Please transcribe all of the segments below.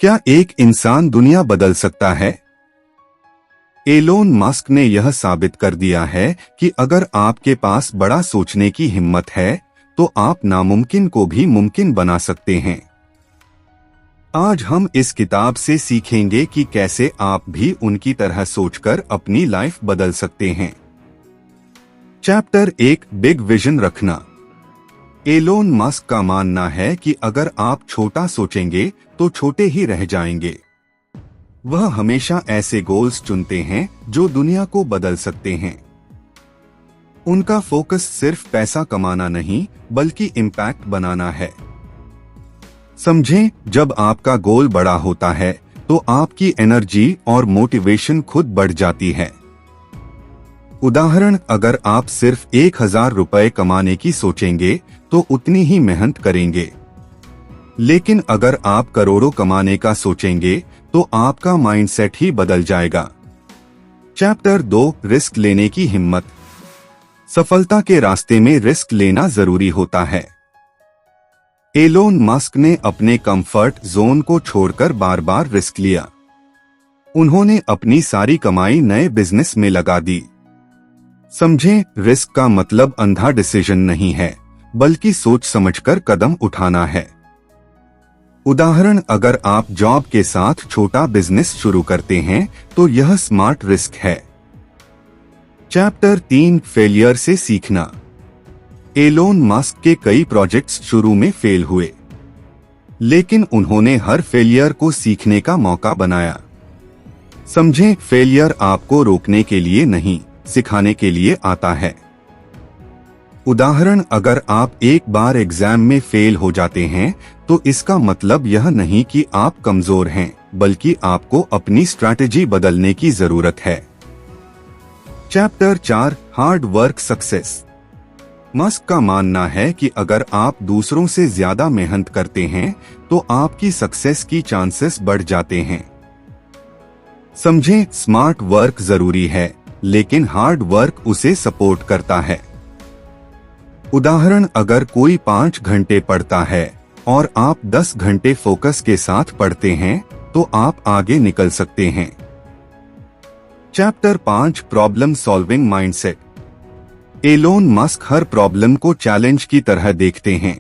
क्या एक इंसान दुनिया बदल सकता है? एलोन मस्क ने यह साबित कर दिया है कि अगर आपके पास बड़ा सोचने की हिम्मत है तो आप नामुमकिन को भी मुमकिन बना सकते हैं। आज हम इस किताब से सीखेंगे कि कैसे आप भी उनकी तरह सोचकर अपनी लाइफ बदल सकते हैं। चैप्टर 1, बिग विजन रखना। एलोन मस्क का मानना है कि अगर आप छोटा सोचेंगे तो छोटे ही रह जाएंगे। वह हमेशा ऐसे गोल्स चुनते हैं जो दुनिया को बदल सकते हैं। उनका फोकस सिर्फ पैसा कमाना नहीं बल्कि इम्पैक्ट बनाना है। समझें, जब आपका गोल बड़ा होता है तो आपकी एनर्जी और मोटिवेशन खुद बढ़ जाती है। उदाहरण, अगर आप सिर्फ 1000 रुपए कमाने की सोचेंगे तो उतनी ही मेहनत करेंगे, लेकिन अगर आप करोड़ों कमाने का सोचेंगे तो आपका माइंडसेट ही बदल जाएगा। चैप्टर 2, रिस्क लेने की हिम्मत। सफलता के रास्ते में रिस्क लेना जरूरी होता है। एलोन मस्क ने अपने कंफर्ट जोन को छोड़कर बार बार रिस्क लिया। उन्होंने अपनी सारी कमाई नए बिजनेस में लगा दी। समझें, रिस्क का मतलब अंधा डिसीजन नहीं है बल्कि सोच समझकर कदम उठाना है। उदाहरण, अगर आप जॉब के साथ छोटा बिजनेस शुरू करते हैं तो यह स्मार्ट रिस्क है। चैप्टर 3, फेलियर से सीखना। एलोन मस्क के कई प्रोजेक्ट्स शुरू में फेल हुए, लेकिन उन्होंने हर फेलियर को सीखने का मौका बनाया। समझें, फेलियर आपको रोकने के लिए नहीं, सिखाने के लिए आता है। उदाहरण, अगर आप एक बार एग्जाम में फेल हो जाते हैं तो इसका मतलब यह नहीं कि आप कमजोर हैं, बल्कि आपको अपनी स्ट्रैटेजी बदलने की जरूरत है। Chapter 4, hard work success. Musk का मानना है कि अगर आप दूसरों से ज्यादा मेहनत करते हैं तो आपकी सक्सेस की चांसेस बढ़ जाते हैं। समझें, स्मार्ट वर्क जरूरी है लेकिन हार्ड वर्क उसे सपोर्ट करता है। उदाहरण, अगर कोई 5 घंटे पढ़ता है और आप 10 घंटे फोकस के साथ पढ़ते हैं तो आप आगे निकल सकते हैं। Chapter 5, problem solving mindset. Elon Musk हर प्रॉब्लम को चैलेंज की तरह देखते हैं।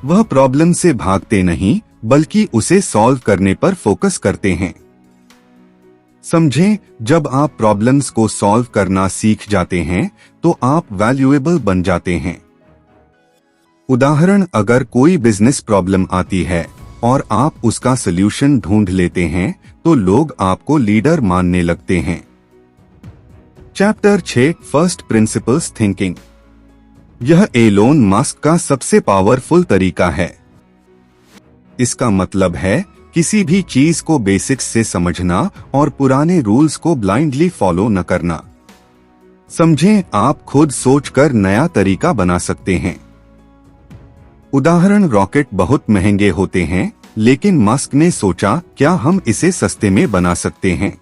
वह प्रॉब्लम से भागते नहीं बल्कि उसे सॉल्व करने पर फोकस करते हैं। समझें, जब आप प्रॉब्लम्स को सॉल्व करना सीख जाते हैं तो आप वैल्यूएबल बन जाते हैं। उदाहरण, अगर कोई बिजनेस प्रॉब्लम आती है और आप उसका सलूशन ढूंढ लेते हैं तो लोग आपको लीडर मानने लगते हैं। Chapter 6, first principles thinking. यह एलोन मस्क का सबसे पावरफुल तरीका है। इसका मतलब है किसी भी चीज को बेसिक्स से समझना और पुराने रूल्स को ब्लाइंडली फॉलो न करना। समझें, आप खुद सोचकर नया तरीका बना सकते हैं। उदाहरण, रॉकेट बहुत महंगे होते हैं लेकिन मस्क ने सोचा क्या हम इसे सस्ते में बना सकते हैं,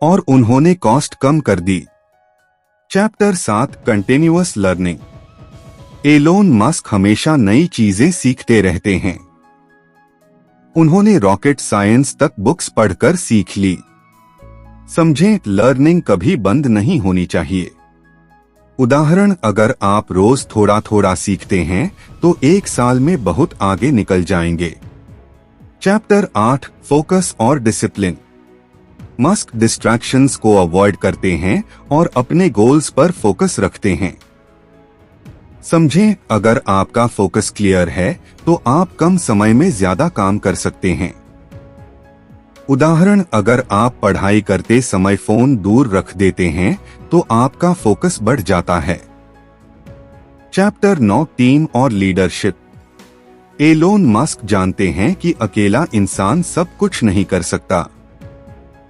और उन्होंने कॉस्ट कम कर दी। Chapter 7, continuous learning. Elon Musk हमेशा नई चीजें सीखते रहते हैं। उन्होंने रॉकेट साइंस तक बुक्स पढ़कर सीख ली। समझें, लर्निंग कभी बंद नहीं होनी चाहिए। उदाहरण, अगर आप रोज थोड़ा थोड़ा सीखते हैं तो 1 साल में बहुत आगे निकल जाएंगे। चैप्टर 8, फोकस और डिसिप्लिन। मस्क डिस्ट्रैक्शंस को अवॉइड करते हैं और अपने गोल्स पर फोकस रखते हैं। समझें, अगर आपका फोकस क्लियर है तो आप कम समय में ज्यादा काम कर सकते हैं। उदाहरण, अगर आप पढ़ाई करते समय फोन दूर रख देते हैं तो आपका फोकस बढ़ जाता है। चैप्टर 9, टीम और लीडरशिप। एलोन मस्क जानते हैं कि अकेला इंसान सब कुछ नहीं कर सकता,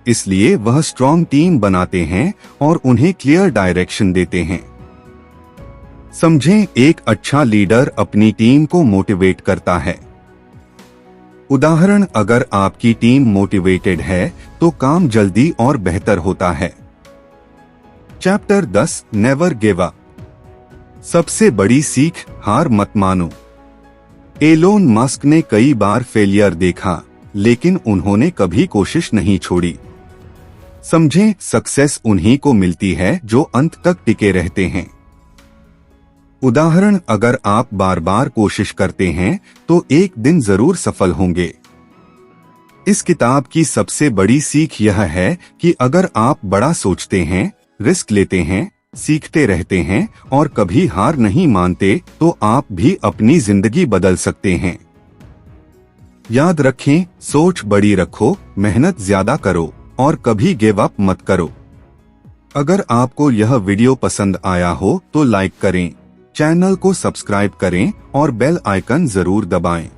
इसलिए वह स्ट्रॉन्ग टीम बनाते हैं और उन्हें क्लियर डायरेक्शन देते हैं। समझें, एक अच्छा लीडर अपनी टीम को मोटिवेट करता है। उदाहरण, अगर आपकी टीम मोटिवेटेड है तो काम जल्दी और बेहतर होता है। Chapter 10, never give up. सबसे बड़ी सीख, हार मत मानो। एलोन मस्क ने कई बार फेलियर देखा, लेकिन उन्होंने कभी कोशिश नहीं छोड़ी। समझें, सक्सेस उन्हीं को मिलती है जो अंत तक टिके रहते हैं। उदाहरण, अगर आप बार बार कोशिश करते हैं तो एक दिन जरूर सफल होंगे। इस किताब की सबसे बड़ी सीख यह है कि अगर आप बड़ा सोचते हैं, रिस्क लेते हैं, सीखते रहते हैं और कभी हार नहीं मानते, तो आप भी अपनी जिंदगी बदल सकते हैं। याद रखें, सोच बड़ी रखो, मेहनत ज्यादा करो और कभी गिव अप मत करो। अगर आपको यह वीडियो पसंद आया हो तो लाइक करें, चैनल को सब्सक्राइब करें और बेल आइकन जरूर दबाएं।